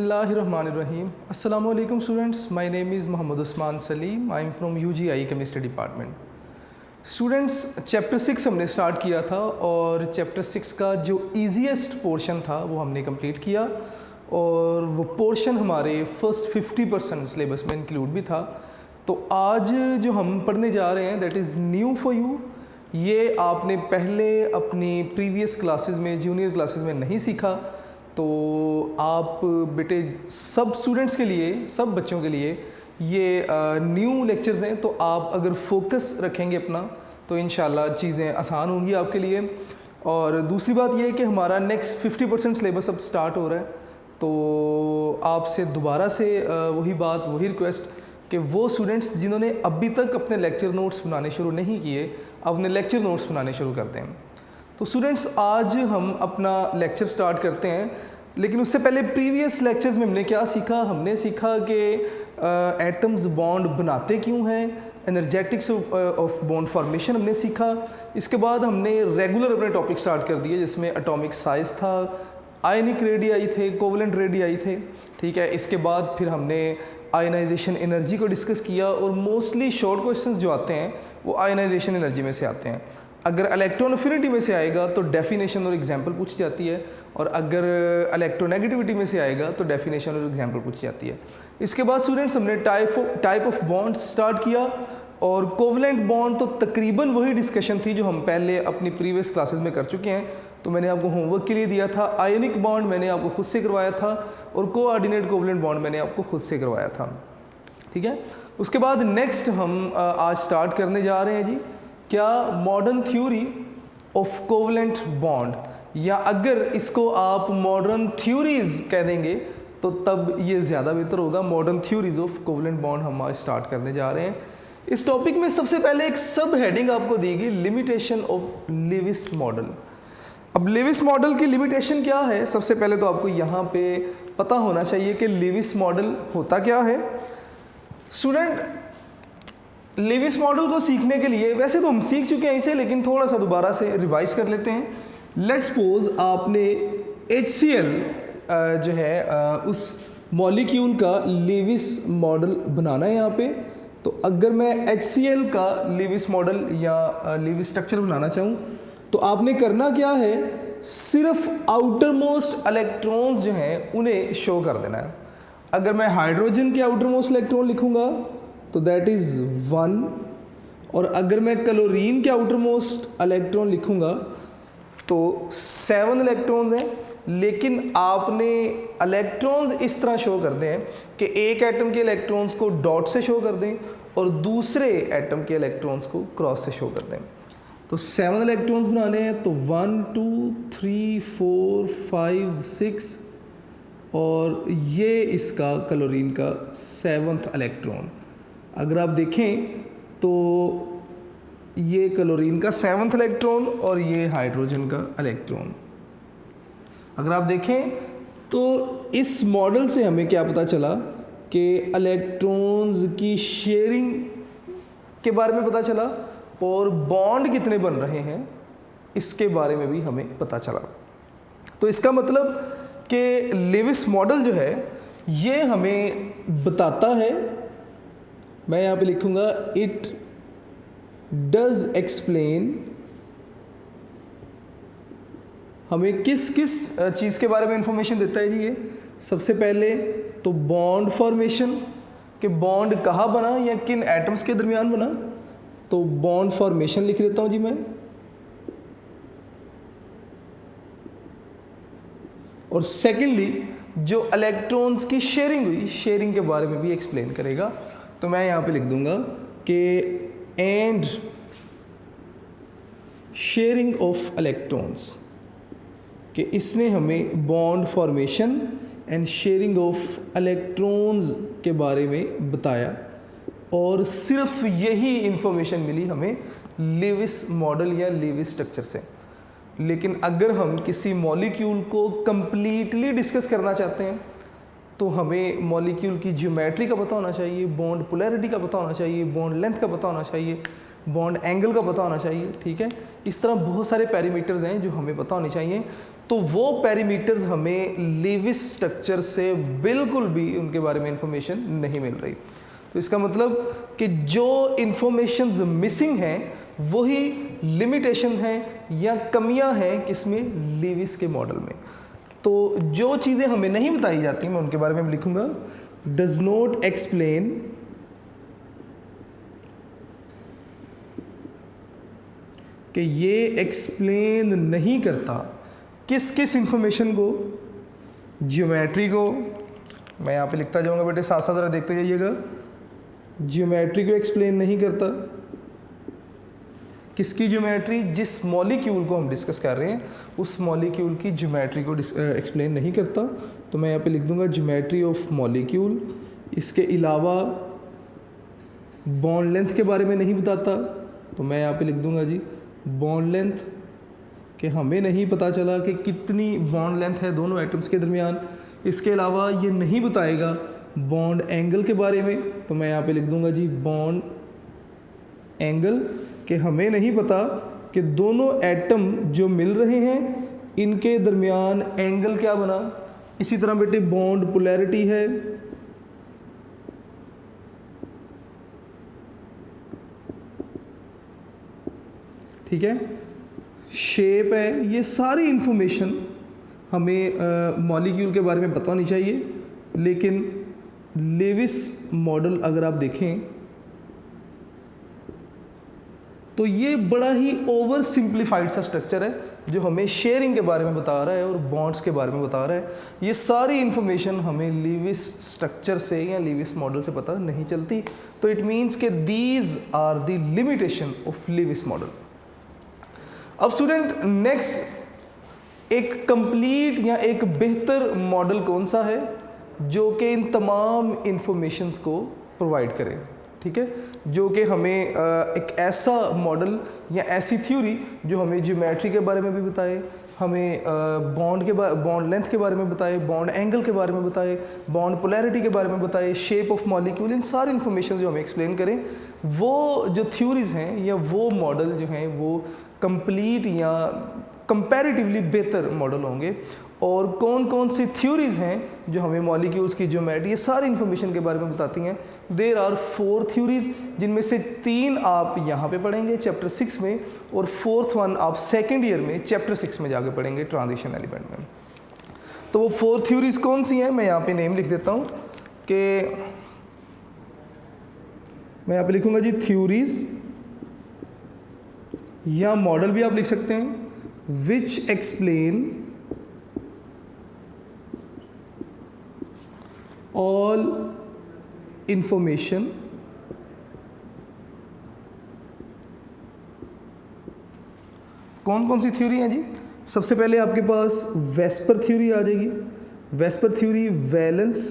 बिस्मिल्लाहिर्रहमानिर्रहीम। अस्सलामु अलैकुम students, my name is Mohammad Usman Salim. I am from UGI chemistry department. Students, chapter 6 हमने स्टार्ट किया था और चैप्टर 6 का जो ईजीएस्ट पोर्शन था वो हमने कंप्लीट किया और वो पोर्शन हमारे फर्स्ट 50% सिलेबस में इंक्लूड भी था। तो आज जो हम पढ़ने जा रहे हैं that is new for you. ये आपने पहले अपनी प्रीवियस क्लासेस में, जूनियर क्लासेस में नहीं सीखा। तो आप बेटे सब स्टूडेंट्स के लिए, सब बच्चों के लिए ये न्यू लेक्चर्स हैं। तो आप अगर फोकस रखेंगे अपना तो इंशाल्लाह चीज़ें आसान होंगी आपके लिए। और दूसरी बात ये है कि हमारा नेक्स्ट 50% सिलेबस अब स्टार्ट हो रहा है। तो आपसे दोबारा से वही बात, वही रिक्वेस्ट कि वो स्टूडेंट्स जिन्होंने अभी तक अपने लेक्चर नोट्स बनाने शुरू नहीं किए, अपने लेक्चर नोट्स बनाने शुरू करते हैं। तो स्टूडेंट्स, आज हम अपना लेक्चर स्टार्ट करते हैं, लेकिन उससे पहले प्रीवियस लेक्चर्स में हमने क्या सीखा? हमने सीखा कि एटम्स बॉन्ड बनाते क्यों हैं, एनर्जेटिक्स ऑफ बॉन्ड फॉर्मेशन हमने सीखा। इसके बाद हमने रेगुलर अपने टॉपिक स्टार्ट कर दिए जिसमें एटॉमिक साइज था, आयनिक रेडियाई थे, कोवलेंट रेडियाई थे, ठीक है। इसके बाद फिर हमने आयनाइजेशन एनर्जी को डिस्कस किया और मोस्टली शॉर्ट क्वेश्चंस जो आते हैं वो आयनाइजेशन एनर्जी में से आते हैं। अगर इलेक्ट्रॉन एफिनिटी में से आएगा तो डेफिनेशन और एग्जांपल पूछी जाती है, और अगर इलेक्ट्रोनेगेटिविटी में से आएगा तो डेफिनेशन और एग्जांपल पूछी जाती है। इसके बाद स्टूडेंट्स हमने टाइप ऑफ बॉन्ड स्टार्ट किया, और कोवलेंट बॉन्ड तो तकरीबन वही डिस्कशन थी जो हम पहले अपनी प्रीवियस क्लासेस में कर चुके हैं। तो मैंने आपको होमवर्क के लिए दिया था। आयनिक बॉन्ड मैंने आपको खुद से करवाया था और कोऑर्डिनेट कोवलेंट बॉन्ड मैंने आपको खुद से करवाया था, ठीक है। उसके बाद नेक्स्ट हम आज स्टार्ट करने जा रहे हैं जी, क्या modern theory of covalent bond, या अगर इसको आप मॉडर्न थ्योरीज कह देंगे तो तब ये ज़्यादा बेहतर होगा। Modern theories of covalent bond हम आज स्टार्ट करने जा रहे हैं। इस टॉपिक में सबसे पहले एक सब हेडिंग आपको दी गई, लिमिटेशन ऑफ लेविस मॉडल। अब लेविस मॉडल की लिमिटेशन क्या है? सबसे पहले तो आपको यहाँ पे पता होना चाहिए कि लेविस मॉडल होता क्या है। स्टूडेंट, लेविस मॉडल को सीखने के लिए, वैसे तो हम सीख चुके हैं इसे, लेकिन थोड़ा सा दोबारा से रिवाइज कर लेते हैं। लेट्स सपोज आपने HCl जो है उस मॉलिक्यूल का लेविस मॉडल बनाना है यहाँ पे। तो अगर मैं HCl का लेविस मॉडल या लेविस स्ट्रक्चर बनाना चाहूँ तो आपने करना क्या है? सिर्फ आउटर मोस्ट इलेक्ट्रॉन्स जो हैं उन्हें शो कर देना है। अगर मैं हाइड्रोजन के आउटर मोस्ट इलेक्ट्रॉन लिखूंगा तो दैट इज़ 1, और अगर मैं क्लोरीन के आउटर मोस्ट इलेक्ट्रॉन लिखूंगा तो 7 इलेक्ट्रॉन्स हैं। लेकिन आपने इलेक्ट्रॉन्स इस तरह शो कर दें कि एक एटम के इलेक्ट्रॉन्स को डॉट से शो कर दें और दूसरे एटम के इलेक्ट्रॉन्स को क्रॉस से शो कर दें। तो 7 इलेक्ट्रॉन्स बनाने हैं तो 1 2 3 4 5 6, और ये इसका क्लोरीन का 7वां इलेक्ट्रॉन। अगर आप देखें तो ये क्लोरीन का 7वां इलेक्ट्रॉन और ये हाइड्रोजन का इलेक्ट्रॉन। अगर आप देखें तो इस मॉडल से हमें क्या पता चला कि इलेक्ट्रॉन्स की शेयरिंग के बारे में पता चला, और बॉन्ड कितने बन रहे हैं इसके बारे में भी हमें पता चला। तो इसका मतलब कि लेविस मॉडल जो है ये हमें बताता है, मैं यहाँ पे लिखूँगा, इट डज एक्सप्लेन, हमें किस किस चीज़ के बारे में इंफॉर्मेशन देता है जी ये। सबसे पहले तो बॉन्ड फॉर्मेशन, कि बॉन्ड कहाँ बना या किन एटम्स के दरमियान बना। तो बॉन्ड फॉर्मेशन लिख देता हूँ जी मैं। और सेकेंडली जो इलेक्ट्रॉन्स की शेयरिंग हुई, शेयरिंग के बारे में भी एक्सप्लेन करेगा। तो मैं यहाँ पे लिख दूंगा कि एंड शेयरिंग ऑफ इलेक्ट्रॉन्स, कि इसने हमें bond formation and sharing of electrons के बारे में बताया, और सिर्फ यही इंफॉर्मेशन मिली हमें लेविस मॉडल या लेविस स्ट्रक्चर से। लेकिन अगर हम किसी मॉलिक्यूल को कंप्लीटली डिस्कस करना चाहते हैं तो हमें मॉलिक्यूल की ज्योमेट्री का पता होना चाहिए, बॉन्ड पोलैरिटी का पता होना चाहिए, बॉन्ड लेंथ का पता होना चाहिए, बॉन्ड एंगल का पता होना चाहिए, ठीक है। इस तरह बहुत सारे पैरामीटर्स हैं जो हमें पता होने चाहिए। तो वो पैरामीटर्स हमें लीविस स्ट्रक्चर से बिल्कुल भी उनके बारे में इंफॉर्मेशन नहीं मिल रही। तो इसका मतलब कि जो इंफॉर्मेशंस मिसिंग हैं वही लिमिटेशन हैं या कमियां हैं किसमें, लीविस के मॉडल में। तो जो चीज़ें हमें नहीं बताई जाती मैं उनके बारे में लिखूंगा, डज नॉट एक्सप्लेन कि ये एक्सप्लेन नहीं करता किस किस इंफॉर्मेशन को, ज्योमेट्री को, मैं यहाँ पे लिखता जाऊँगा बेटे, साथ साथ ज़रा देखते जाइएगा, ज्योमेट्री को एक्सप्लेन नहीं करता। किसकी ज्योमेट्री, जिस मॉलिक्यूल को हम डिस्कस कर रहे हैं उस मॉलिक्यूल की ज्योमेट्री को एक्सप्लेन नहीं करता। तो मैं यहाँ पे लिख दूंगा ज्योमेट्री ऑफ मॉलिक्यूल। इसके अलावा बॉन्ड लेंथ के बारे में नहीं बताता, तो मैं यहाँ पे लिख दूंगा जी बॉन्ड लेंथ, कि हमें नहीं पता चला कि कितनी बॉन्ड लेंथ है दोनों एटम्स के दरमियान। इसके अलावा ये नहीं बताएगा बॉन्ड एंगल के बारे में, तो मैं यहाँ पे लिख दूंगा जी बॉन्ड एंगल, कि हमें नहीं पता कि दोनों एटम जो मिल रहे हैं इनके दरमियान एंगल क्या बना। इसी तरह बेटे बॉन्ड पोलैरिटी है, ठीक है, शेप है, ये सारी इंफॉर्मेशन हमें मॉलिक्यूल के बारे में पता होनी चाहिए। लेकिन लेविस मॉडल अगर आप देखें तो ये बड़ा ही ओवर सिंप्लीफाइड सा स्ट्रक्चर है जो हमें शेयरिंग के बारे में बता रहा है और बॉन्ड्स के बारे में बता रहा है। ये सारी इंफॉर्मेशन हमें लीविस स्ट्रक्चर से या लीविस मॉडल से पता नहीं चलती। तो इट मीन्स के these are the limitation of Lewis model. अब स्टूडेंट नेक्स्ट एक कंप्लीट या एक बेहतर मॉडल कौन सा है जो कि इन तमाम इंफॉर्मेशंस को प्रोवाइड करे, ठीक है, जो कि हमें एक ऐसा मॉडल या ऐसी थ्योरी जो हमें ज्योमेट्री के बारे में भी बताए, हमें बॉन्ड लेंथ के बारे में बताए, बॉन्ड एंगल के बारे में बताए, बॉन्ड पोलैरिटी के बारे में बताए, शेप ऑफ मॉलिक्यूल, इन सारी इन्फॉर्मेशन जो हमें एक्सप्लेन करें। वो जो थ्योरीज हैं या वो मॉडल जो हैं वो कंप्लीट या कंपैरेटिवली बेहतर मॉडल होंगे। और कौन कौन सी थ्योरीज हैं जो हमें मॉलिक्यूल्स की ज्योमेट्री, ये सारी इन्फॉर्मेशन के बारे में बताती हैं। देयर आर 4 थ्योरीज, जिनमें से 3 आप यहाँ पे पढ़ेंगे चैप्टर 6 में, और 4th वन आप सेकेंड ईयर में चैप्टर 6 में जाके पढ़ेंगे ट्रांजिशन एलिमेंट में। तो वो 4 थ्योरीज कौन सी हैं, मैं यहाँ पे नेम लिख देता हूँ कि मैं यहाँ पे लिखूँगा जी थ्योरीज, या मॉडल भी आप लिख सकते हैं, विच एक्सप्लेन ऑल इंफॉर्मेशन कौन कौन सी थ्योरी है जी। सबसे पहले आपके पास वेस्पर थ्योरी आ जाएगी। VSEPR theory valence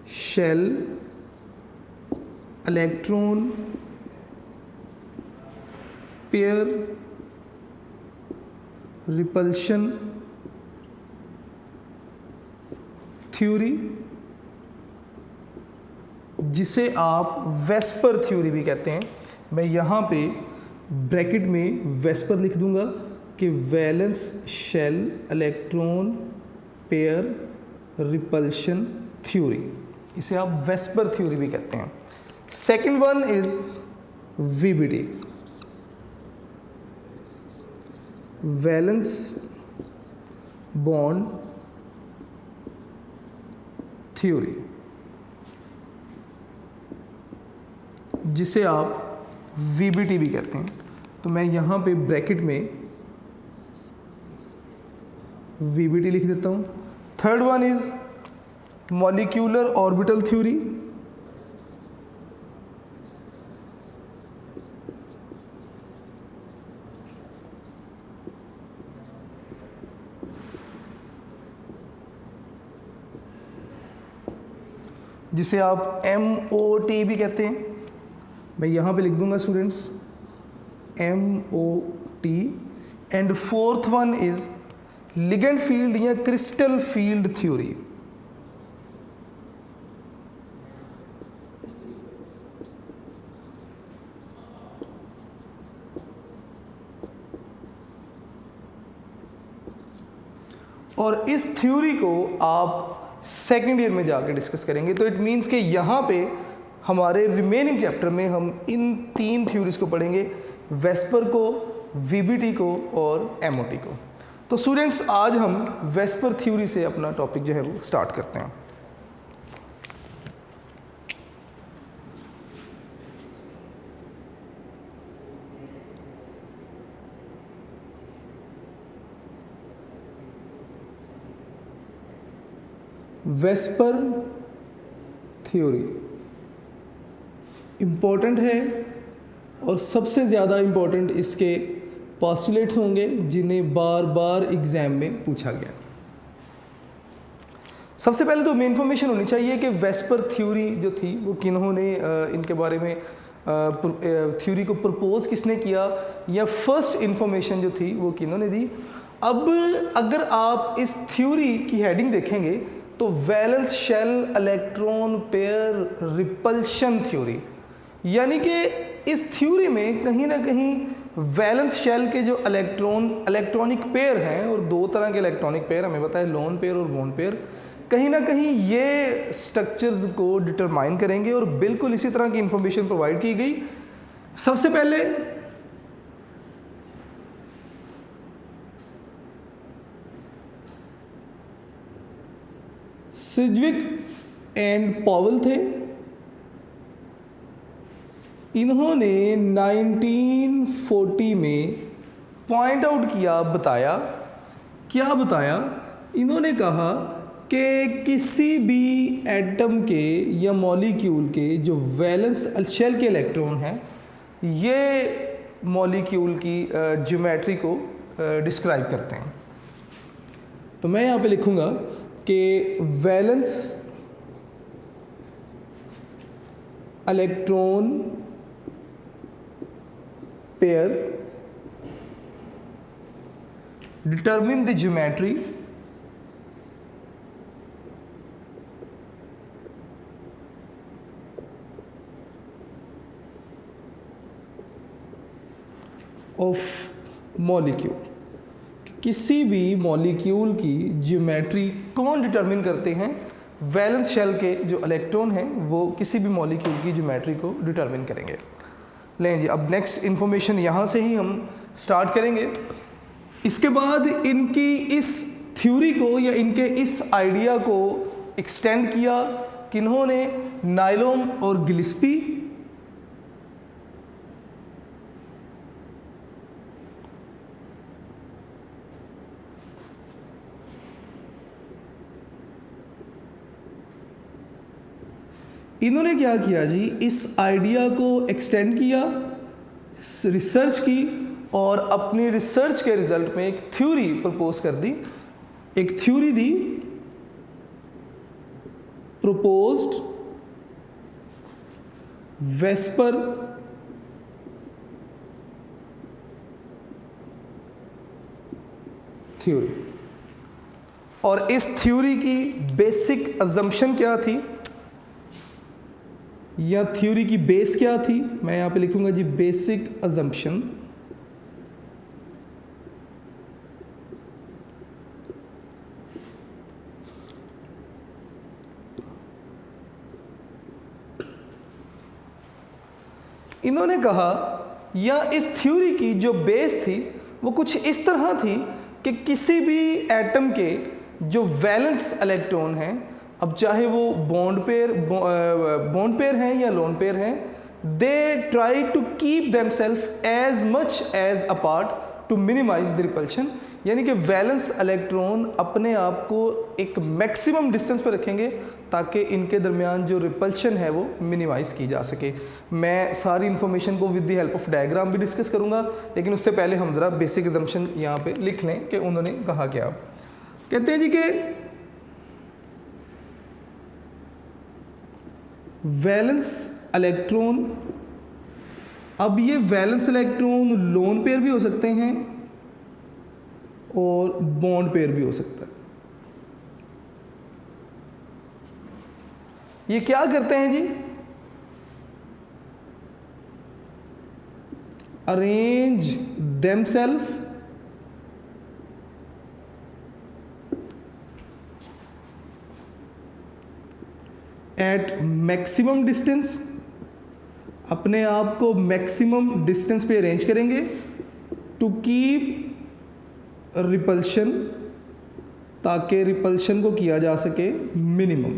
shell electron pair repulsion theory, जिसे आप वेस्पर थ्योरी भी कहते हैं। मैं यहाँ पे ब्रैकेट में वेस्पर लिख दूंगा कि valence shell electron pair repulsion theory, इसे आप वेस्पर थ्योरी भी कहते हैं। Second one is VBT, valence bond theory, जिसे आप वीबीटी भी कहते हैं। तो मैं यहाँ पे ब्रैकेट में वीबीटी लिख देता हूँ। Third one is molecular orbital theory, जिसे आप MOT भी कहते हैं। मैं यहाँ पे लिख दूंगा students MOT। And fourth one is ligand field या क्रिस्टल फील्ड थ्योरी, और इस थ्योरी को आप सेकेंड ईयर में जाके डिस्कस करेंगे। तो इट मीन्स कि यहाँ पे हमारे रिमेनिंग चैप्टर में हम इन 3 थ्योरीज को पढ़ेंगे, वेस्पर को, वीबीटी को और एमओटी को। तो स्टूडेंट्स आज हम वेस्पर थ्योरी से अपना टॉपिक जो है वो स्टार्ट करते हैं। वेस्पर थ्योरी इम्पोर्टेंट है और सबसे ज़्यादा इम्पोर्टेंट इसके पोस्टुलेट्स होंगे जिन्हें बार बार एग्जाम में पूछा गया। सबसे पहले तो मेन इन्फॉर्मेशन होनी चाहिए कि वेस्पर थ्योरी जो थी वो किन्होंने इनके बारे में थ्योरी को प्रपोज किसने किया, या फर्स्ट इन्फॉर्मेशन जो थी वो किन्होंने दी। अब अगर आप इस थ्योरी की हेडिंग देखेंगे तो valence shell electron pair repulsion theory, यानी कि इस थ्योरी में कहीं ना कहीं वैलेंस शेल के जो इलेक्ट्रॉनिक पेयर हैं, और 2 तरह के इलेक्ट्रॉनिक पेयर हमें पता है, लोन पेयर और बॉन्ड पेयर, कहीं ना कहीं ये स्ट्रक्चर्स को डिटरमाइन करेंगे और बिल्कुल इसी तरह की इंफॉर्मेशन प्रोवाइड की गई। सबसे पहले सिज्विक एंड पॉवेल थे। इन्होंने 1940 में पॉइंट आउट किया, बताया, इन्होंने कहा कि किसी भी एटम के या मॉलिक्यूल के जो वैलेंस शेल के इलेक्ट्रॉन हैं, ये मॉलिक्यूल की ज्योमेट्री को डिस्क्राइब करते हैं। तो मैं यहाँ पे लिखूँगा कि valence electron pair determine the geometry of molecule। किसी भी मॉलिक्यूल की ज्योमेट्री कौन डिटरमिन करते हैं? वैलेंस शेल के जो इलेक्ट्रॉन हैं वो किसी भी मॉलिक्यूल की ज्योमेट्री को डिटरमिन करेंगे। लें जी, अब नेक्स्ट इन्फॉर्मेशन यहाँ से ही हम स्टार्ट करेंगे। इसके बाद इनकी इस थ्योरी को या इनके इस आइडिया को एक्सटेंड किया किन्होंने? नाइलोम और गिलिस्पी। इन्होंने क्या किया जी, इस आइडिया को एक्सटेंड किया, रिसर्च की और अपनी रिसर्च के रिजल्ट में एक थ्योरी प्रपोज कर दी, एक थ्योरी दी, प्रपोज्ड वेस्पर थ्योरी। और इस थ्योरी की बेसिक अजम्पशन क्या थी या थ्योरी की बेस क्या थी? मैं यहाँ पे लिखूंगा जी बेसिक अजम्पशन। इन्होंने कहा या इस थ्योरी की जो बेस थी वो कुछ इस तरह थी कि किसी भी एटम के जो वैलेंस इलेक्ट्रॉन हैं, अब चाहे वो बॉन्ड पेयर हैं या लोन पेयर हैं, they try to keep themselves as much as apart to minimize the repulsion. यानी कि वैलेंस इलेक्ट्रॉन अपने आप को एक मैक्सिमम डिस्टेंस पर रखेंगे ताकि इनके दरमियान जो रिपल्शन है वो मिनिमाइज की जा सके। मैं सारी इन्फॉर्मेशन को with the help of diagram भी डिस्कस करूंगा, लेकिन उससे पहले हम ज़रा बेसिक अजम्पशन यहाँ पे लिख लें कि उन्होंने कहा क्या। कहते हैं जी कि वैलेंस इलेक्ट्रॉन, अब ये वैलेंस इलेक्ट्रॉन लोन पेयर भी हो सकते हैं और बॉन्ड पेयर भी हो सकता है। ये क्या करते हैं जी? Arrange themselves at maximum distance, अपने आप को मैक्सिमम डिस्टेंस पे अरेंज करेंगे टू कीप रिपल्शन, ताकि रिपल्शन को किया जा सके मिनिमम।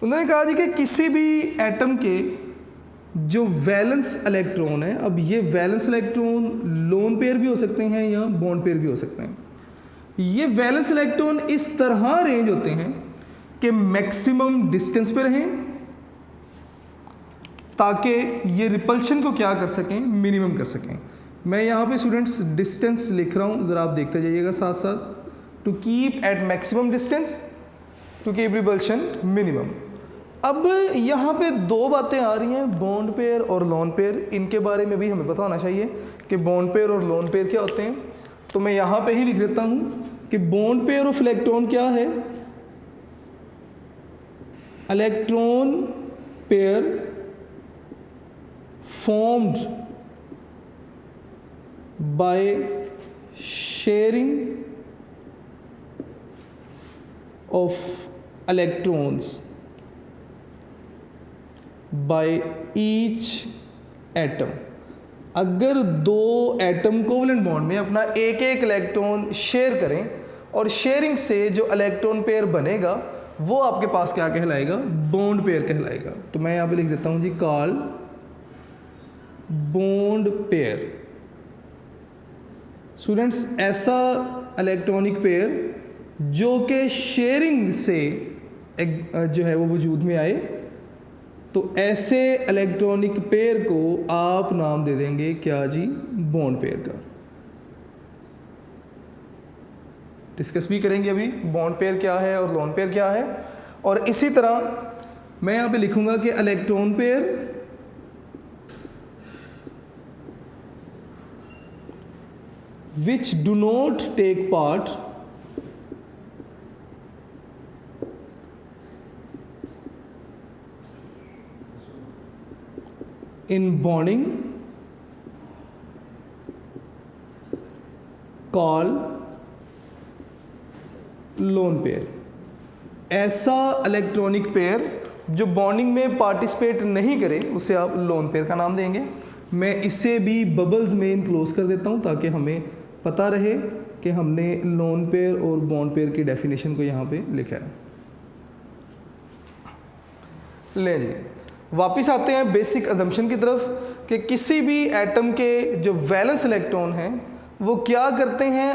उन्होंने कहा जी कि किसी भी एटम के जो वैलेंस इलेक्ट्रॉन है, अब ये वैलेंस इलेक्ट्रॉन लोन पेयर भी हो सकते हैं या बॉन्ड पेयर भी हो सकते हैं, ये वैलेंस इलेक्ट्रॉन इस तरह अरेंज होते हैं कि मैक्सिमम डिस्टेंस पे रहें ताकि ये रिपल्शन को क्या कर सकें, मिनिमम कर सकें। मैं यहाँ पे स्टूडेंट्स डिस्टेंस लिख रहा हूँ, ज़रा आप देखते जाइएगा साथ साथ। To keep at maximum distance to keep repulsion minimum. अब यहाँ पे दो बातें आ रही हैं, बॉन्ड पेयर और लोन पेयर। इनके बारे में भी हमें पता होना चाहिए कि बॉन्ड पेयर और लोन पेयर क्या होते हैं। तो मैं यहाँ पे ही लिख देता हूँ कि बॉन्ड पेयर ऑफ इलेक्ट्रॉन क्या है, electron pair formed by sharing of electrons by each atom। अगर दो एटम कोवलेंट बॉन्ड में अपना एक एक इलेक्ट्रॉन शेयर करें और शेयरिंग से जो इलेक्ट्रॉन पेयर बनेगा वो आपके पास क्या कहलाएगा, बॉन्ड पेयर कहलाएगा। तो मैं यहाँ पे लिख देता हूँ जी कॉल बॉन्ड पेयर। स्टूडेंट्स ऐसा इलेक्ट्रॉनिक पेयर जो कि शेयरिंग से जो है वो वजूद में आए, तो ऐसे इलेक्ट्रॉनिक पेयर को आप नाम दे देंगे क्या जी, बॉन्ड पेयर का। डिस्कस भी करेंगे अभी बॉन्ड पेयर क्या है और लोन पेयर क्या है। और इसी तरह मैं यहाँ पे लिखूंगा कि electron pair which do not take part in bonding call lone pair. ऐसा इलेक्ट्रॉनिक पेयर जो बॉन्डिंग में पार्टिसिपेट नहीं करे उसे आप लोन पेयर का नाम देंगे। मैं इसे भी बबल्स में इनक्लोज कर देता हूँ ताकि हमें पता रहे कि हमने लोन पेयर और बॉन्ड पेयर की डेफिनेशन को यहाँ पे लिखा है। ले जी वापिस आते हैं बेसिक अजम्पशन की तरफ कि किसी भी एटम के जो वैलेंस इलेक्ट्रॉन हैं वो क्या करते हैं,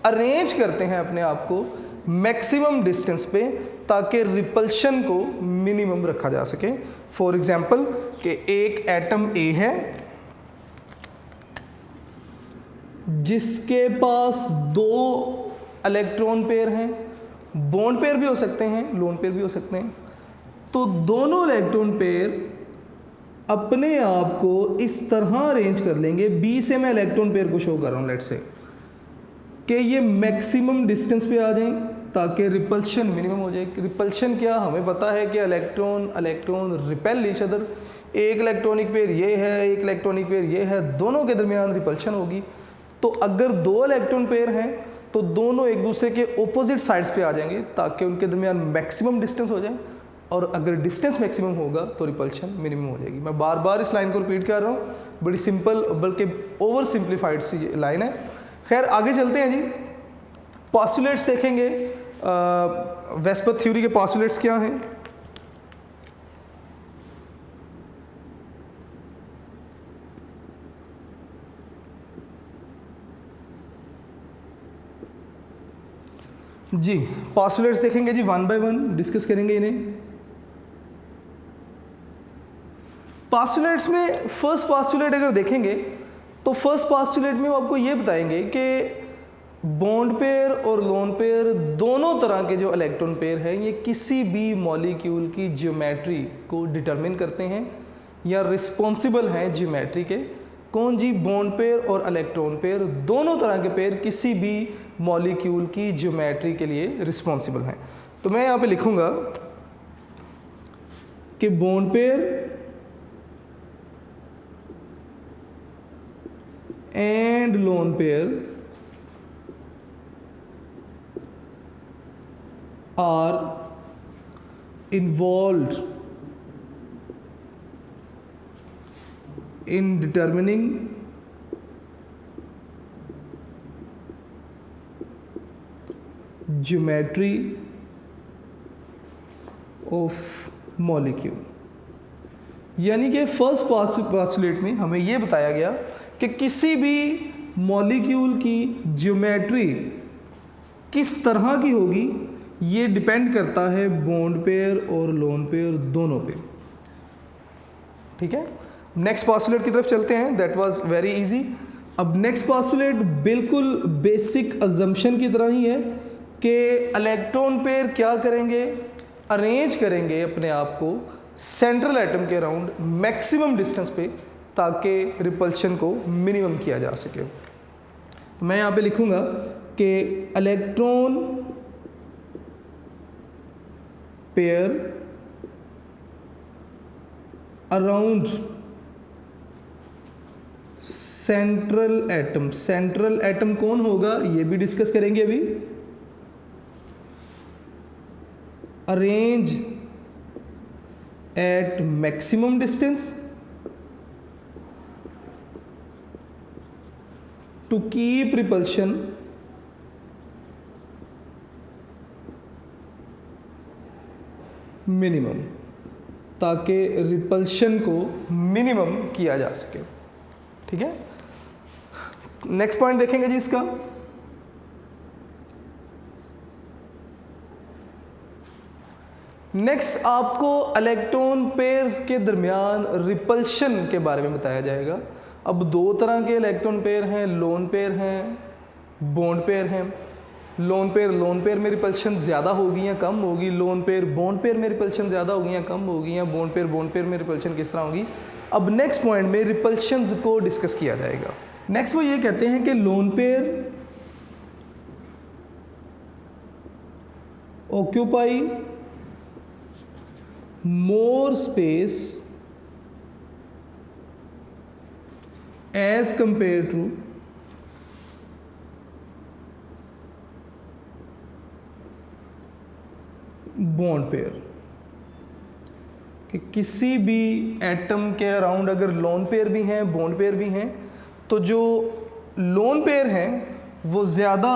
अरेंज करते हैं अपने आप को मैक्सिमम डिस्टेंस पे ताकि रिपल्शन को मिनिमम रखा जा सके। फॉर एग्जांपल कि एक एटम ए है जिसके पास दो इलेक्ट्रॉन पेयर हैं, बॉन्ड पेयर भी हो सकते हैं, लोन पेयर भी हो सकते हैं। तो दोनों इलेक्ट्रॉन पेयर अपने आप को इस तरह अरेंज कर लेंगे, बी से मैं इलेक्ट्रॉन पेयर को शो कर रहा हूँ लेट्स से, कि ये मैक्सिमम डिस्टेंस पे आ जाएं ताकि रिपल्शन मिनिमम हो जाए। रिपल्शन क्या, हमें पता है कि इलेक्ट्रॉन रिपेल ईच अदर। एक इलेक्ट्रॉनिक पेयर ये है, एक इलेक्ट्रॉनिक पेयर ये है, दोनों के दरमियान रिपल्शन होगी। तो अगर दो इलेक्ट्रॉन पेयर हैं तो दोनों एक दूसरे के ऑपोजिट साइड्स पे आ जाएंगे ताकि उनके दरमियान मैक्सिमम डिस्टेंस हो जाए, और अगर डिस्टेंस मैक्सिमम होगा तो रिपल्शन मिनिमम हो जाएगी। मैं बार बार इस लाइन को रिपीट कर रहा हूँ, बड़ी सिंपल बल्कि ओवर सिंप्लीफाइड सी लाइन है। खैर आगे चलते हैं जी, पॉस्टुलेट्स देखेंगे। वेस्पर थ्योरी के पॉस्टुलेट्स क्या हैं। जी पॉस्टुलेट्स देखेंगे जी, वन बाय वन डिस्कस करेंगे इन्हें। पॉस्टुलेट्स में फर्स्ट पॉस्टुलेट अगर देखेंगे तो फर्स्ट पॉस्टुलेट में वो आपको ये बताएंगे कि बॉन्ड पेयर और लोन पेयर दोनों तरह के जो इलेक्ट्रॉन पेयर हैं ये किसी भी मॉलिक्यूल की ज्योमेट्री को डिटरमिन करते हैं या रिस्पॉन्सिबल हैं ज्योमेट्री के। कौन जी, बॉन्ड पेयर और इलेक्ट्रॉन पेयर, दोनों तरह के पेयर किसी भी मॉलिक्यूल की ज्योमेट्री के लिए रिस्पॉन्सिबल हैं। तो मैं यहाँ पे लिखूँगा कि bond pair and lone pair are involved in determining geometry of molecule। यानी कि फर्स्ट पास्टुलेट में हमें यह बताया गया कि किसी भी मॉलिक्यूल की ज्योमेट्री किस तरह की होगी, ये डिपेंड करता है बॉन्ड पेयर और लोन पेयर दोनों पे। ठीक है, नेक्स्ट पास्टुलेट की तरफ चलते हैं। That was very easy. अब नेक्स्ट पास्टुलेट बिल्कुल बेसिक अजम्पशन की तरह ही है कि इलेक्ट्रॉन पेयर क्या करेंगे, अरेंज करेंगे अपने आप को सेंट्रल एटम के अराउंड मैक्सिमम डिस्टेंस पे, ताकि रिपल्शन को मिनिमम किया जा सके। मैं यहाँ पे लिखूँगा कि electron pair around central atom. Central atom कौन होगा ये भी डिस्कस करेंगे अभी। Arrange at maximum distance to keep repulsion minimum, ताकि रिपल्शन को मिनिमम किया जा सके। ठीक है, नेक्स्ट पॉइंट देखेंगे जी इसका। नेक्स्ट आपको इलेक्ट्रॉन पेयर्स के दरमियान रिपल्शन के बारे में बताया जाएगा। अब दो तरह के इलेक्ट्रॉन पेयर हैं, लोन पेयर हैं, बॉन्ड पेयर हैं। लोन पेयर में रिपल्शन ज़्यादा होगी या कम होगी, लोन पेयर बॉन्ड पेयर में रिपल्शन ज़्यादा होगी या कम होगी, या बॉन्ड पेयर में रिपल्शन किस तरह होगी। अब नेक्स्ट पॉइंट में रिपल्शंस को डिस्कस किया जाएगा। नेक्स्ट वो ये कहते हैं कि lone pair occupy more space as compared to bond pair। कि किसी भी एटम के अराउंड अगर लोन पेयर भी हैं बॉन्ड पेयर भी हैं, तो जो लोन पेयर हैं वो ज़्यादा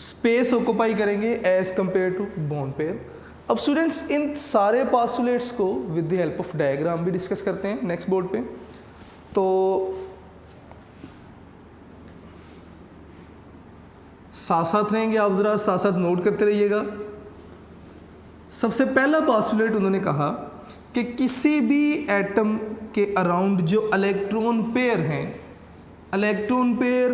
स्पेस ऑक्यूपाई करेंगे as compare to bond pair. अब स्टूडेंट्स इन सारे पास्टुलेट्स को with the help of diagram भी डिस्कस करते हैं नेक्स्ट बोर्ड पे। तो साथ साथ रहेंगे आप, ज़रा साथ साथ नोट करते रहिएगा। सबसे पहला पास्टुलेट उन्होंने कहा कि किसी भी एटम के अराउंड जो इलेक्ट्रॉन पेयर हैं, इलेक्ट्रॉन पेयर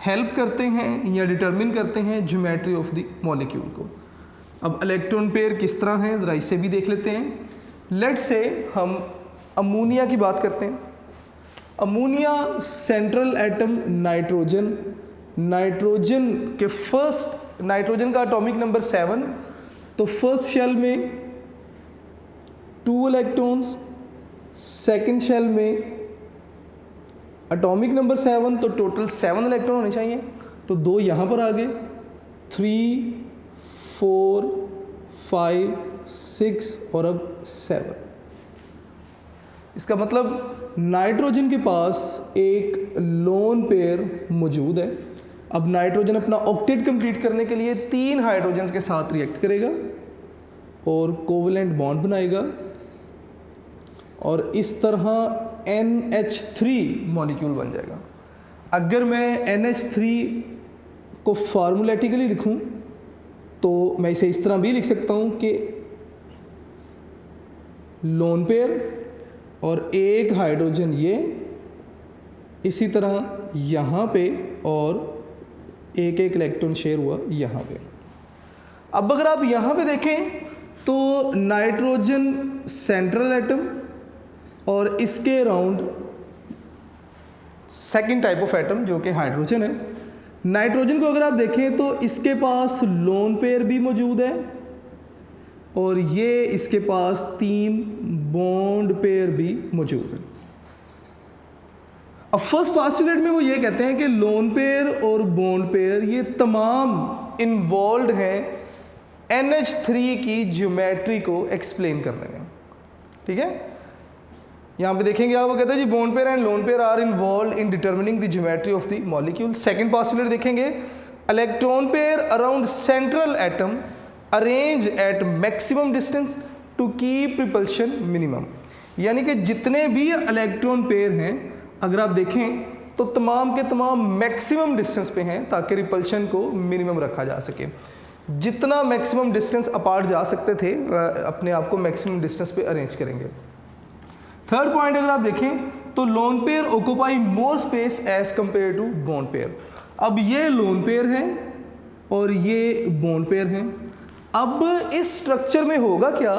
हेल्प करते हैं या डिटरमिन करते हैं ज्योमेट्री ऑफ द मॉलिक्यूल को। अब इलेक्ट्रॉन पेयर किस तरह हैं ज़रा इसे भी देख लेते हैं। लेट्स से हम अमोनिया की बात करते हैं। Ammonia central atom nitrogen, nitrogen के फर्स्ट, नाइट्रोजन का एटॉमिक नंबर 7, तो फर्स्ट शेल में 2 इलेक्ट्रॉन्स, सेकंड शेल में एटॉमिक नंबर 7, तो टोटल 7 इलेक्ट्रॉन होने चाहिए। तो 2 यहाँ पर आ गए, 3 4 5 6 और अब 7। इसका मतलब नाइट्रोजन के पास एक लोन पेयर मौजूद है। अब नाइट्रोजन अपना ऑक्टेट कंप्लीट करने के लिए 3 हाइड्रोजन के साथ रिएक्ट करेगा और कोवेलेंट बॉन्ड बनाएगा, और इस तरह NH3 मॉलिक्यूल बन जाएगा। अगर मैं NH3 को फार्मूलेटिकली लिखूं तो मैं इसे इस तरह भी लिख सकता हूं कि लोन पेयर और एक हाइड्रोजन ये, इसी तरह यहाँ पे, और एक इलेक्ट्रॉन शेयर हुआ यहाँ पे। अब अगर आप यहाँ पे देखें तो नाइट्रोजन सेंट्रल एटम और इसके around second type of atom जो कि हाइड्रोजन है। नाइट्रोजन को अगर आप देखें तो इसके पास लोन पेयर भी मौजूद है और ये इसके पास 3 बॉन्ड पेयर भी मौजूद है। अब फर्स्ट पास्टुलेट में वो ये कहते हैं कि लोन पेयर और बॉन्ड पेयर ये तमाम इन्वॉल्व हैं NH3 की ज्योमेट्री को एक्सप्लेन करने में, ठीक है। यहाँ पे देखेंगे आप, वो कहते हैं जी bond pair and lone pair are involved in determining the geometry of the molecule. Second postulate देखेंगे, electron pair around central atom arrange at maximum distance to keep repulsion minimum. यानी कि जितने भी इलेक्ट्रॉन पेयर हैं अगर आप देखें तो तमाम के तमाम मैक्सिमम डिस्टेंस पे हैं ताकि रिपल्शन को मिनिमम रखा जा सके। जितना मैक्सिमम डिस्टेंस अपार्ट जा सकते थे अपने आप को मैक्सिमम डिस्टेंस पे अरेंज करेंगे। थर्ड पॉइंट अगर आप देखें तो lone pair occupy more space as compare to bond pair. अब ये लोन पेयर है और ये बॉन्ड पेयर है। अब इस स्ट्रक्चर में होगा क्या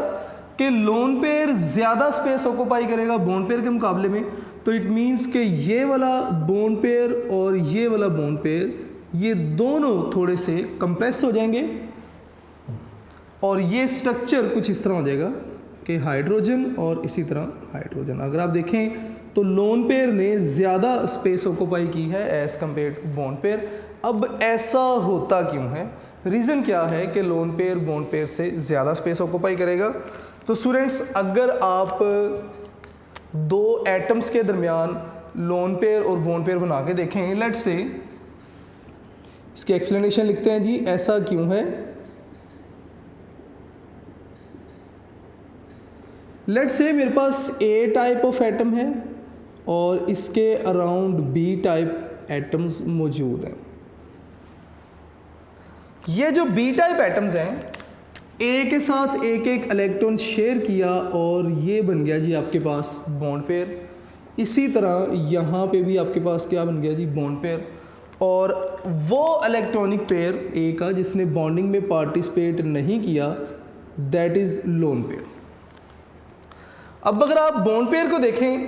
कि लोन पेयर ज़्यादा स्पेस ऑक्यूपाई करेगा बॉन्ड पेयर के मुकाबले में, तो इट मीन्स कि ये वाला बॉन्ड पेयर और ये वाला बॉन्ड पेयर ये दोनों थोड़े से कंप्रेस हो जाएंगे और ये स्ट्रक्चर कुछ इस तरह हो जाएगा कि हाइड्रोजन और इसी तरह हाइड्रोजन। अगर आप देखें तो लोन पेयर ने ज़्यादा स्पेस ऑक्यूपाई की है as compare to bond pair. अब ऐसा होता क्यों है, रीज़न क्या है कि लोन पेयर बॉन्ड पेयर से ज़्यादा स्पेस ऑक्यूपाई करेगा। तो स्टूडेंट्स अगर आप दो एटम्स के दरमियान लोन पेयर और बॉन्ड पेयर बना के देखें, लेट्स से इसकी एक्सप्लेनेशन लिखते हैं जी, ऐसा क्यों है। लेट्स से मेरे पास A टाइप ऑफ एटम है और इसके अराउंड B टाइप एटम्स मौजूद हैं। ये जो B टाइप एटम्स हैं A के साथ एक एक इलेक्ट्रॉन शेयर किया और ये बन गया जी आपके पास बॉन्ड पेयर। इसी तरह यहाँ पे भी आपके पास क्या बन गया जी बॉन्ड पेयर, और वो इलेक्ट्रॉनिक पेयर A का जिसने बॉन्डिंग में पार्टिसिपेट नहीं किया दैट इज़ लोन पेयर। अब अगर आप बॉन्ड पेयर को देखें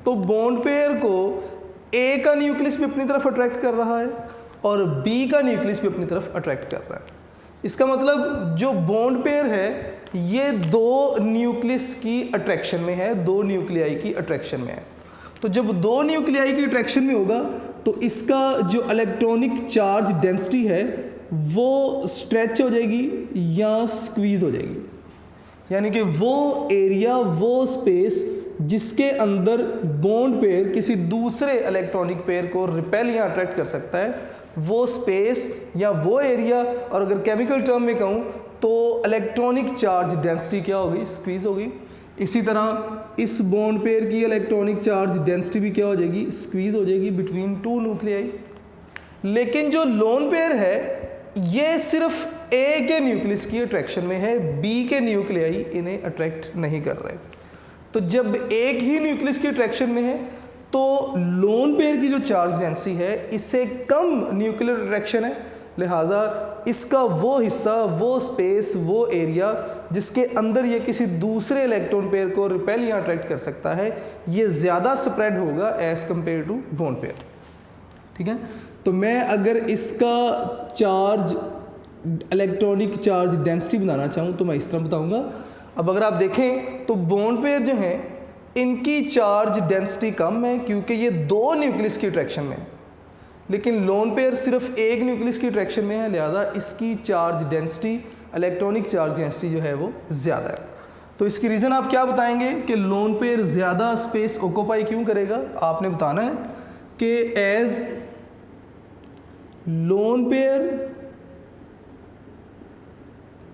तो बॉन्ड पेयर को A का न्यूक्लियस भी अपनी तरफ अट्रैक्ट कर रहा है और B का न्यूक्लियस भी अपनी तरफ अट्रैक्ट कर रहा है। इसका मतलब जो बॉन्ड पेयर है ये दो न्यूक्लियस की अट्रैक्शन में है, दो न्यूक्लियाई की अट्रैक्शन में है। तो जब दो न्यूक्लियाई की अट्रैक्शन में होगा तो इसका जो इलेक्ट्रॉनिक चार्ज डेंसिटी है वो स्ट्रेच हो जाएगी या स्क्वीज हो जाएगी। यानी कि वो एरिया, वो स्पेस जिसके अंदर बॉन्ड पेयर किसी दूसरे इलेक्ट्रॉनिक पेयर को रिपेल या अट्रैक्ट कर सकता है, वो स्पेस या वो एरिया, और अगर केमिकल टर्म में कहूँ तो इलेक्ट्रॉनिक चार्ज डेंसिटी क्या होगी, स्क्वीज होगी। इसी तरह इस बॉन्ड पेयर की इलेक्ट्रॉनिक चार्ज डेंसिटी भी क्या हो जाएगी, स्क्वीज हो जाएगी बिटवीन टू न्यूक्लियाई। लेकिन जो लोन पेयर है ये सिर्फ A के न्यूक्लियस की अट्रैक्शन में है, B के न्यूक्लियाई इन्हें अट्रैक्ट नहीं कर रहे। तो जब एक ही न्यूक्लियस की अट्रैक्शन में है तो लोन पेयर की जो चार्ज डेंसिटी है इससे कम न्यूक्लियर अट्रैक्शन है, लिहाजा इसका वो हिस्सा, वो स्पेस, वो एरिया जिसके अंदर ये किसी दूसरे इलेक्ट्रॉन पेयर को रिपेल या अट्रैक्ट कर सकता है ये ज़्यादा स्प्रेड होगा as compare to bond pair. ठीक है, तो मैं अगर इसका चार्ज इलेक्ट्रॉनिक चार्ज डेंसिटी बनाना चाहूँ तो मैं इस तरह बताऊँगा। अब अगर आप देखें तो बॉन्ड पेयर जो हैं इनकी चार्ज डेंसिटी कम है क्योंकि ये दो न्यूक्लियस की अट्रैक्शन में है, लेकिन लोन पेयर सिर्फ एक न्यूक्लियस की अट्रैक्शन में है, लिहाजा इसकी charge density, electronic charge density जो है वो ज़्यादा है। तो इसकी रीज़न आप क्या बताएंगे कि लोन पेयर ज़्यादा स्पेस ऑक्यूपाई क्यों करेगा? आपने बताना है कि as lone pair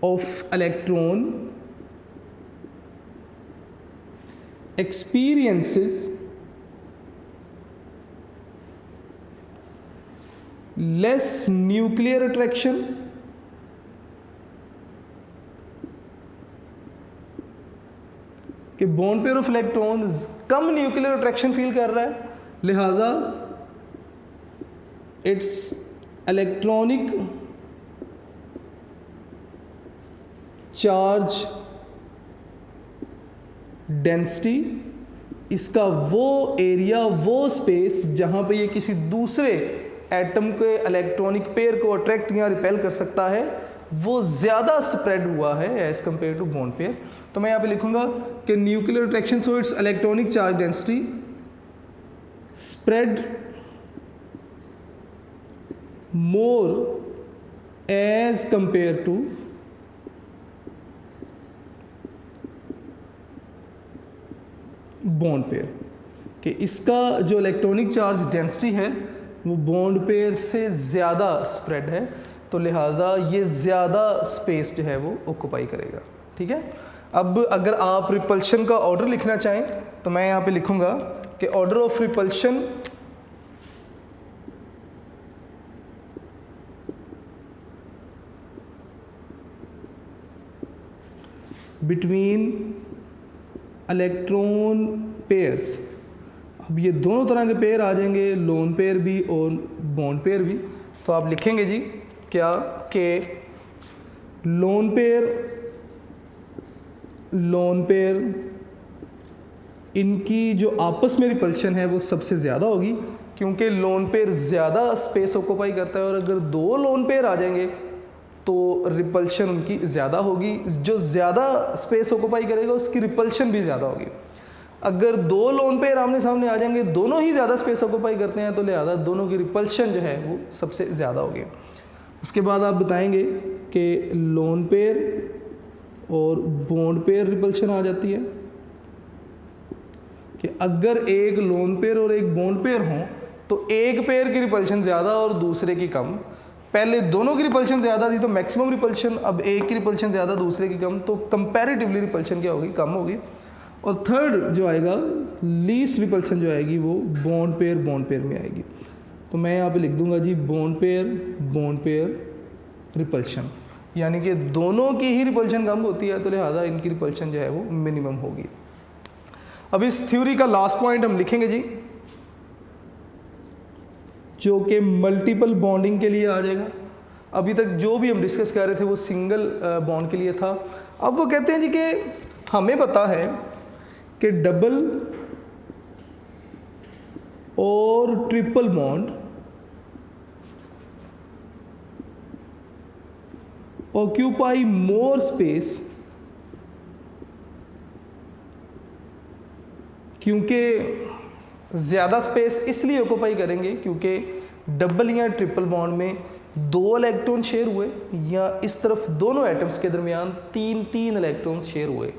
of electron experiences less nuclear attraction कि बॉन्ड पेयर ऑफ इलेक्ट्रॉन कम न्यूक्लियर अट्रैक्शन फील कर रहा है, लिहाजा इट्स इलेक्ट्रॉनिक चार्ज डेंसिटी, इसका वो एरिया, वो स्पेस जहाँ पे ये किसी दूसरे एटम के इलेक्ट्रॉनिक पेयर को अट्रैक्ट या रिपेल कर सकता है, वो ज़्यादा स्प्रेड हुआ है as compare to bond pair. तो मैं यहाँ पे लिखूँगा कि nuclear attraction, so its electronic charge density spread more as compared to bond pair, कि इसका जो इलेक्ट्रॉनिक चार्ज डेंसिटी है वो बॉन्ड पेयर से ज़्यादा स्प्रेड है, तो लिहाजा ये ज़्यादा स्पेस जो है वो ऑक्यूपाई करेगा। ठीक है, अब अगर आप रिपल्शन का ऑर्डर लिखना चाहें तो मैं यहाँ पे लिखूँगा कि order of repulsion between electron pairs. अब ये दोनों तरह के पेयर आ जाएंगे, लोन पेयर भी और बॉन्ड पेयर भी। तो आप लिखेंगे जी क्या कि लोन पेयर इनकी जो आपस में रिपल्शन है वो सबसे ज़्यादा होगी, क्योंकि लोन पेयर ज़्यादा स्पेस ऑक्यूपाई करता है, और अगर दो लोन पेयर आ जाएंगे तो रिपल्शन उनकी ज़्यादा होगी। जो ज़्यादा स्पेस ऑक्यूपाई करेगा उसकी रिपल्शन भी ज़्यादा होगी। अगर दो लोन पेयर आमने सामने आ जाएंगे, दोनों ही ज़्यादा स्पेस ऑक्यूपाई करते हैं, तो लिहाजा दोनों की रिपल्शन जो है वो सबसे ज़्यादा होगी। उसके बाद आप बताएंगे कि लोन पेयर और बॉन्ड पेयर रिपल्शन आ जाती है कि अगर एक लोन पेयर और एक बॉन्ड पेयर हों तो एक पेयर की रिपल्शन ज़्यादा और दूसरे की कम। पहले दोनों की रिपल्शन ज़्यादा थी तो मैक्सिमम रिपल्शन, अब एक की रिपल्शन ज़्यादा दूसरे की कम, तो कंपैरेटिवली रिपल्शन क्या होगी, कम होगी। और थर्ड जो आएगा लीस्ट रिपल्शन जो आएगी वो बॉन्ड पेयर में आएगी। तो मैं यहाँ पे लिख दूंगा जी बॉन्ड पेयर रिपल्शन, यानी कि दोनों की ही रिपल्शन कम होती है, तो लिहाजा इनकी रिपल्शन जो है वो मिनिमम होगी। अब इस थ्योरी का लास्ट पॉइंट हम लिखेंगे जी, जो कि मल्टीपल बॉन्डिंग के लिए आ जाएगा। अभी तक जो भी हम डिस्कस कर रहे थे वो सिंगल बॉन्ड के लिए था। अब वो कहते हैं जी कि हमें पता है कि डबल और triple bond occupy more space, क्योंकि ज़्यादा स्पेस इसलिए ऑक्यूपाई करेंगे क्योंकि डबल या ट्रिपल बॉन्ड में दो इलेक्ट्रॉन शेयर हुए, या इस तरफ दोनों एटम्स के दरमियान तीन इलेक्ट्रॉन शेयर हुए।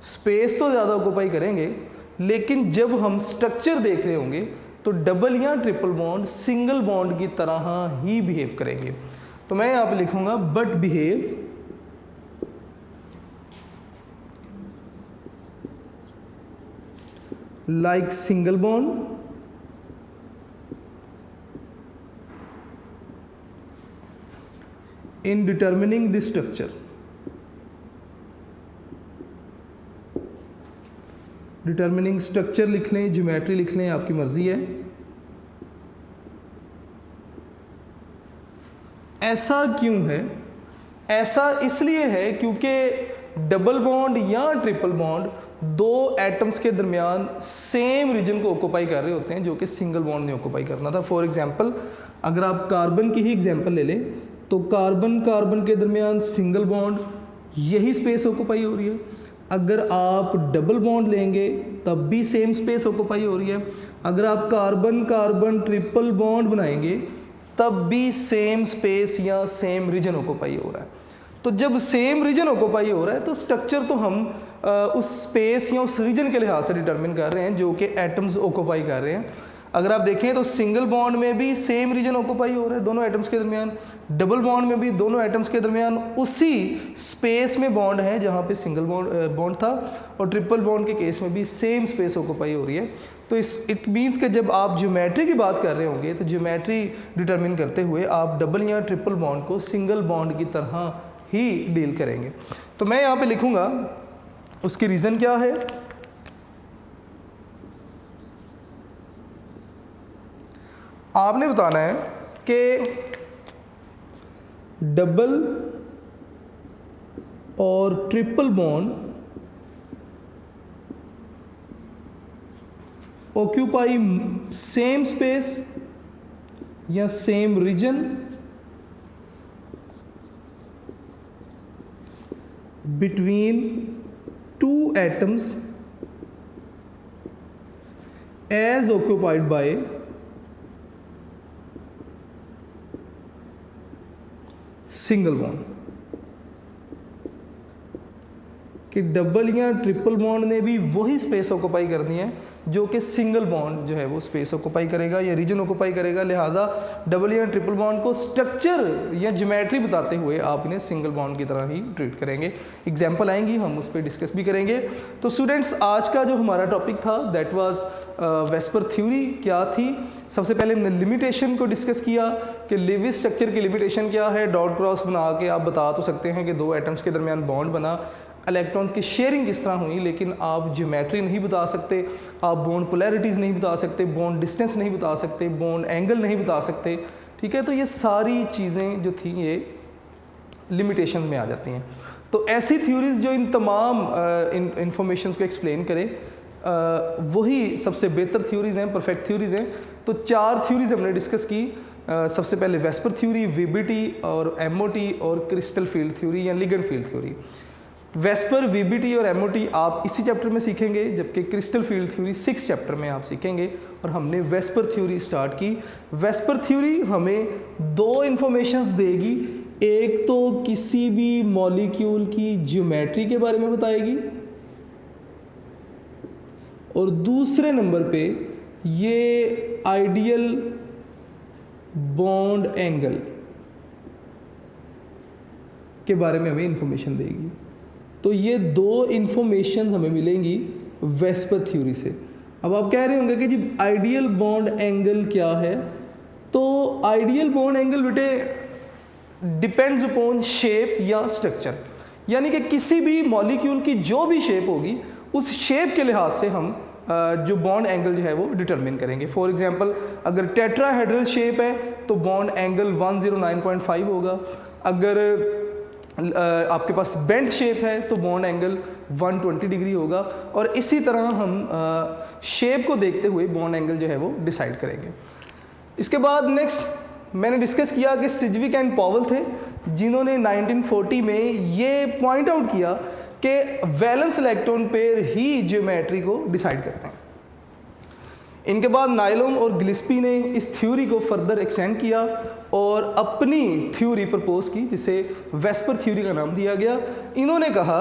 स्पेस तो ज़्यादा ऑक्यूपाई करेंगे, लेकिन जब हम स्ट्रक्चर देख रहे होंगे तो डबल या ट्रिपल बॉन्ड सिंगल बॉन्ड की तरह ही बिहेव करेंगे। तो मैं यहाँ पे लिखूंगा but behave like single bond in determining the structure। Determining structure लिख लें, ज्योमेट्री लिख लें, आपकी मर्जी है। ऐसा क्यों है? ऐसा इसलिए है क्योंकि डबल बॉन्ड या ट्रिपल बॉन्ड दो एटम्स के दरमियान सेम रीजन को ऑक्यूपाई कर रहे होते हैं, जो कि सिंगल बॉन्ड ने ऑक्यूपाई करना था। फॉर एग्जांपल अगर आप कार्बन की ही एग्जांपल ले लें तो कार्बन के दरमियान सिंगल बॉन्ड, यही स्पेस ऑक्यूपाई हो रही है। अगर आप डबल बॉन्ड लेंगे तब भी सेम स्पेस ऑक्यूपाई हो रही है। अगर आप कार्बन ट्रिपल बॉन्ड बनाएंगे तब भी सेम स्पेस या सेम रीजन ऑक्यूपाई हो रहा है। तो जब सेम रीजन ऑक्यूपाई हो रहा है तो स्ट्रक्चर तो हम उस स्पेस या उस रीजन के लिहाज से डिटरमिन कर रहे हैं जो कि एटम्स ऑक्यूपाई कर रहे हैं। अगर आप देखें तो सिंगल बॉन्ड में भी सेम रीजन ऑक्यूपाई हो रहा है दोनों एटम्स के दरमियान, डबल बॉन्ड में भी दोनों एटम्स के दरमियान उसी स्पेस में बॉन्ड है जहाँ पे सिंगल बॉन्ड था, और ट्रिपल बॉन्ड के केस में भी सेम स्पेस ऑक्यूपाई हो रही है। तो इट मीन्स कि जब आप ज्योमेट्री की बात कर रहे होंगे तो ज्योमेट्री डिटरमिन करते हुए आप डबल या ट्रिपल बॉन्ड को सिंगल बॉन्ड की तरह ही डील करेंगे। तो मैं यहाँ पे लिखूँगा उसकी रीज़न क्या है। आपने बताना है कि डबल और triple bond occupy same space या same region between two atoms as occupied by single bond, कि डबल या ट्रिपल बॉन्ड ने भी वही स्पेस ऑक्यूपाई करनी है जो कि सिंगल बॉन्ड जो है वो स्पेस ऑक्यूपाई करेगा या रीजन ऑक्यूपाई करेगा। लिहाजा डबल या ट्रिपल बॉन्ड को स्ट्रक्चर या ज्योमेट्री बताते हुए आप इन्हें सिंगल बॉन्ड की तरह ही ट्रीट करेंगे। एग्जांपल आएंगी, हम उस पर डिस्कस भी करेंगे। तो स्टूडेंट्स, आज का जो हमारा टॉपिक था दैट वाज वेस्पर थ्योरी क्या थी। सबसे पहले हमने लिमिटेशन को डिस्कस किया कि लेविस स्ट्रक्चर की लिमिटेशन क्या है। डॉट क्रॉस बना के आप बता तो सकते हैं कि दो एटम्स के दरमियान बॉन्ड बना, इलेक्ट्रॉन्स की शेयरिंग किस तरह हुई, लेकिन आप ज्योमेट्री नहीं बता सकते, आप बॉन्ड पोलैरिटीज़ नहीं बता सकते, बॉन्ड डिस्टेंस नहीं बता सकते, बॉन्ड एंगल नहीं बता सकते। ठीक है, तो ये सारी चीज़ें जो थी ये लिमिटेशन में आ जाती हैं। तो ऐसी थ्योरीज जो इन तमाम इंफॉर्मेशन को एक्सप्लेन करें वही सबसे बेहतर थ्योरीज हैं, परफेक्ट थ्योरीज हैं। तो 4 थ्योरीज हमने डिस्कस की। सबसे पहले वेस्पर थ्योरी, वीबीटी और एमओटी और क्रिस्टल फील्ड थ्योरी या ligand field theory. VSEPR, VBT और एमओटी आप इसी चैप्टर में सीखेंगे, जबकि क्रिस्टल फील्ड थ्योरी 6 चैप्टर में आप सीखेंगे। और हमने वेस्पर थ्योरी स्टार्ट की। वेस्पर थ्योरी हमें 2 इंफॉर्मेशंस देगी। एक तो किसी भी मॉलिक्यूल की ज्योमेट्री के बारे में बताएगी और दूसरे नंबर पे ये आइडियल बॉन्ड एंगल के बारे में हमें इंफॉर्मेशन देगी। तो ये 2 इंफॉर्मेशन हमें मिलेंगी वेस्पर थ्योरी से। अब आप कह रहे होंगे कि जी आइडियल बॉन्ड एंगल क्या है। तो आइडियल बॉन्ड एंगल बेटे डिपेंड्स अपॉन शेप या स्ट्रक्चर, यानी कि किसी भी मॉलिक्यूल की जो भी शेप होगी उस शेप के लिहाज से हम जो बॉन्ड एंगल जो है वो डिटरमिन करेंगे। फॉर एग्जांपल, अगर टेट्राहेड्रल शेप है तो बॉन्ड एंगल 109.5 होगा। अगर आपके पास बेंट शेप है तो बॉन्ड एंगल 120 डिग्री होगा। और इसी तरह हम शेप को देखते हुए बॉन्ड एंगल जो है वो डिसाइड करेंगे। इसके बाद नेक्स्ट मैंने डिस्कस किया कि सिजविक एंड पॉवेल थे, जिन्होंने 1940 में ये पॉइंट आउट किया कि वैलेंस इलेक्ट्रॉन पेयर ही ज्योमेट्री को डिसाइड करते हैं। इनके बाद नाइलोम और गिलिस्पी ने इस थ्योरी को फर्दर एक्सटेंड किया और अपनी थ्योरी प्रपोज की, जिसे वेस्पर थ्योरी का नाम दिया गया। इन्होंने कहा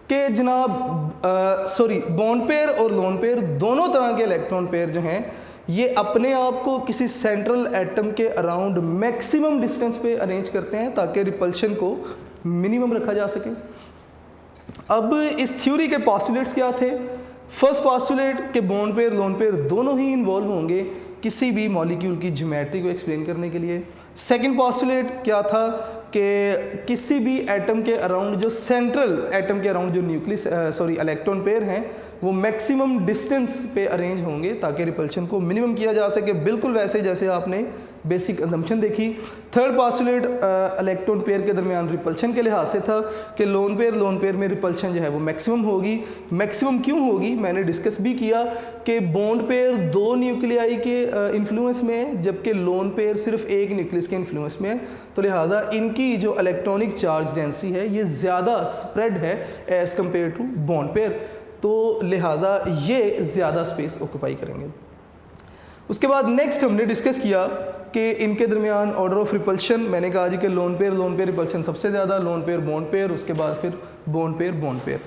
कि जनाब बॉन्ड पेयर और लोन पेयर दोनों तरह के इलेक्ट्रॉन पेयर जो हैं ये अपने आप को किसी सेंट्रल एटम के अराउंड मैक्सिमम डिस्टेंस पे अरेंज करते हैं ताकि रिपल्शन को मिनिमम रखा जा सके। अब इस थ्योरी के पॉस्टुलेट्स क्या थे? फर्स्ट पॉस्टुलेट के बॉन्ड पेयर लोन पेयर दोनों ही इन्वॉल्व होंगे किसी भी मॉलिक्यूल की ज्योमेट्री को एक्सप्लेन करने के लिए। सेकंड पॉस्टुलेट क्या था कि किसी भी एटम के अराउंड जो सेंट्रल एटम के अराउंड जो न्यूक्लियस इलेक्ट्रॉन पेयर हैं वो मैक्सिमम डिस्टेंस पे अरेंज होंगे ताकि रिपल्शन को मिनिमम किया जा सके, बिल्कुल वैसे जैसे आपने बेसिक असम्पशन देखी। थर्ड पॉस्टुलेट इलेक्ट्रॉन पेयर के दरमियान रिपल्शन के लिहाज से था कि लोन पेयर में रिपल्शन जो है वो मैक्सिमम होगी। मैक्सिमम क्यों होगी मैंने डिस्कस भी किया कि बॉन्ड पेयर 2 न्यूक्लियाई के इन्फ्लुएंस में है, जबकि लोन पेयर सिर्फ एक न्यूक्लियस के इन्फ्लुएंस में है। तो लिहाजा इनकी जो इलेक्ट्रॉनिक चार्ज डेंसिटी है ये ज़्यादा स्प्रेड है as compare to bond pair, तो लिहाजा ये ज़्यादा स्पेस ऑक्यूपाई करेंगे। उसके बाद नेक्स्ट हमने डिस्कस किया कि इनके दरमियान ऑर्डर ऑफ रिपल्शन, मैंने कहा जी कि लोन पेयर रिपल्शन सबसे ज़्यादा, लोन पेयर बॉन्ड पेयर, उसके बाद फिर बॉन्ड पेयर।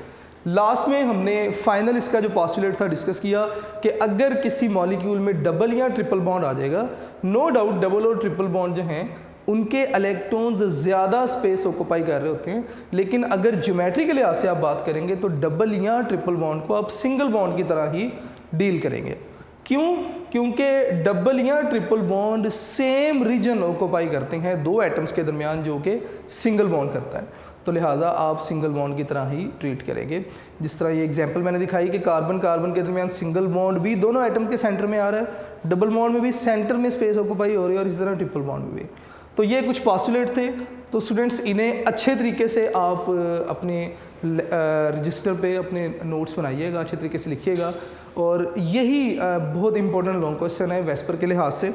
लास्ट में हमने फाइनल इसका जो पॉस्टुलेट था डिस्कस किया कि अगर किसी मॉलिक्यूल में डबल या ट्रिपल बॉन्ड आ जाएगा, नो डाउट डबल और ट्रिपल बॉन्ड जो हैं उनके इलेक्ट्रॉन्स ज़्यादा स्पेस ऑक्यूपाई कर रहे होते हैं, लेकिन अगर ज्योमेट्री के लिहाज से आप बात करेंगे तो डबल या ट्रिपल बॉन्ड को आप सिंगल बॉन्ड की तरह ही डील करेंगे। क्यों? क्योंकि डबल या triple bond same region occupy करते हैं 2 एटम्स के दरमियान जो कि सिंगल बॉन्ड करता है, तो लिहाजा आप सिंगल बॉन्ड की तरह ही ट्रीट करेंगे। जिस तरह ये एग्जांपल मैंने दिखाई कि कार्बन के दरमियान सिंगल बॉन्ड भी दोनों एटम के सेंटर में आ रहा है, डबल बॉन्ड में भी सेंटर में स्पेस ऑक्यूपाई हो रही है और इस तरह ट्रिपल बॉन्ड में भी। तो ये कुछ पॉस्टुलेट थे। तो स्टूडेंट्स इन्हें अच्छे तरीके से आप अपने रजिस्टर पे अपने नोट्स बनाइएगा, अच्छे तरीके से लिखिएगा, और यही बहुत इंपॉर्टेंट लॉन्ग क्वेश्चन है वेस्पर के लिहाज से।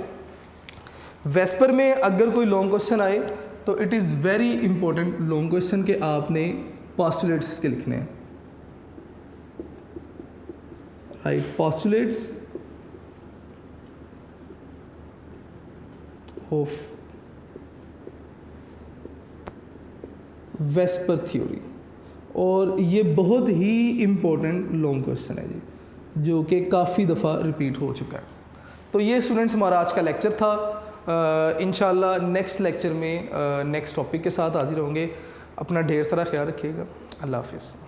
वेस्पर में अगर कोई लॉन्ग क्वेश्चन आए तो it is very important long question के आपने पॉस्टुलेट्स इसके लिखने हैं। Right postulates of VSEPR theory. और ये बहुत ही इम्पोर्टेंट लॉन्ग क्वेश्चन है जी, जो कि काफ़ी दफ़ा रिपीट हो चुका है। तो ये स्टूडेंट्स हमारा आज का लेक्चर था। इंशाल्लाह नेक्स्ट लेक्चर में नेक्स्ट टॉपिक के साथ हाजिर होंगे। अपना ढेर सारा ख्याल रखिएगा। अल्लाह हाफिज़।